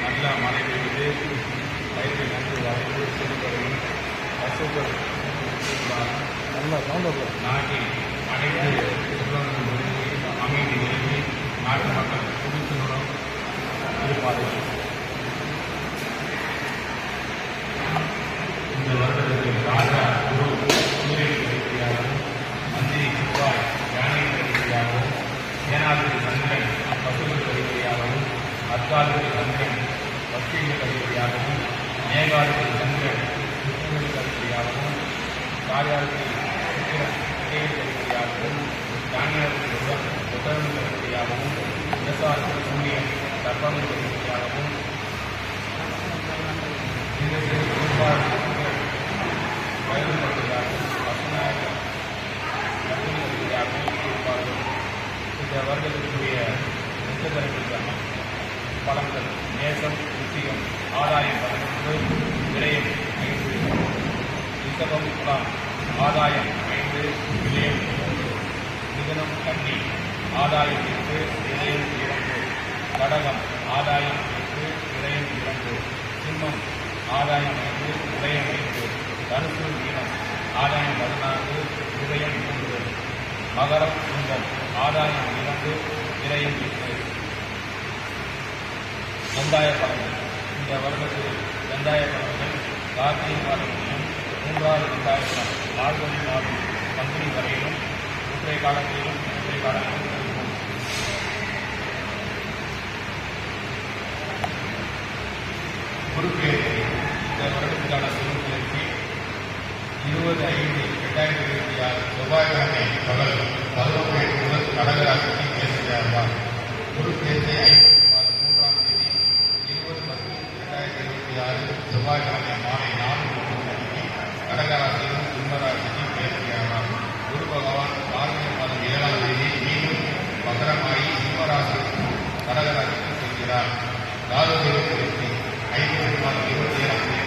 நல்ல மழை பெய்து பயிரை நன்கு வளர்ந்து செல்வதையும் பசுக்கள் நாட்டில் அனைத்து அமைதி நிலவி நாட்டு மக்கள் குடித்துடன் இருப்பார்கள். இந்த வருடத்தில் ராஜா குரு சூரியன் கருவியாகவும் மந்திரி சிவாய் யானை கருவியாகவும் ஏனாதிபதி சந்திரன் பசுகள் கருவியாகவும் அர்த்தாதிபதி சந்திரன் பக்திகள் கருவியாகவும் மேகாதிபதி சந்திரன் சுற்றுகள் கருவியாகவும் காரியாதிபதி சுக்கிரன் கருவியாகவும் தானியாதிபதி புத்தகம் கருவியாகவும் விவசாயத்தில் சூரியன் தர்ப்பங்கள் கருவியாகவும் வயதுபடுவதாகவும் பசுநாயக கருவியாகவும் இருப்பார்கள். இந்த வருடத்திற்குரிய நட்சத்திரங்களுக்கான பலன்கள்: நேசம், ருத்திகம், ஆதாயம் 11, விரயம் 5. ரிஷபம், துலாம், ஆதாயம் 5, விரயம் 3. மிதுனம், கன்னி, ஆதாயம் 8, விரயம் 2. கடகம், ஆதாயம் 8, விரயம் 2. சிம்மம், ஆதாயம் 5, விரயம் 5. தனுசு, மீனம், ஆதாயம் 14, விரயம் 3. மகரம், கும்பம், ஆதாயம் 2, விரயம் 8. வெந்தாய பலன்கள்: இந்த வருடத்தில் வெந்தாய பலன்கள் கார்த்திகை மாதம் முடியும் 3வது வெந்தாயம் மார்கழி மாதம் பங்குனி வரையிலும் ஒற்றை காலத்திலும் ஒற்றை காலத்திலும் இருக்கும். குருப்பெயர்ச்சி: இந்த வருடத்திற்கான குருப்பெயர்ச்சி 20/5/2026 செவ்வாய்க்கிழமை பகல் 11 முதல் கடகராசிக்கு பேசுகிறார். குருப்பெயர்ச்சி 5 மாதம் 3ஆம் தேதி 20/10/2026 செவ்வாய்க்கிழமை மாலை 4 மணிக்கு கடகராசியிலும் சிம்மராசிக்கு பேசுகிறார். குரு பகவான் மார்கழி மாதம் 7ஆம் தேதி மீண்டும் வக்ரமாகி சிம்மராசிக்கும் கடகராசிக்கும் செல்கிறார். ராகுதேவ பயிற்சி 5 மாதம் 20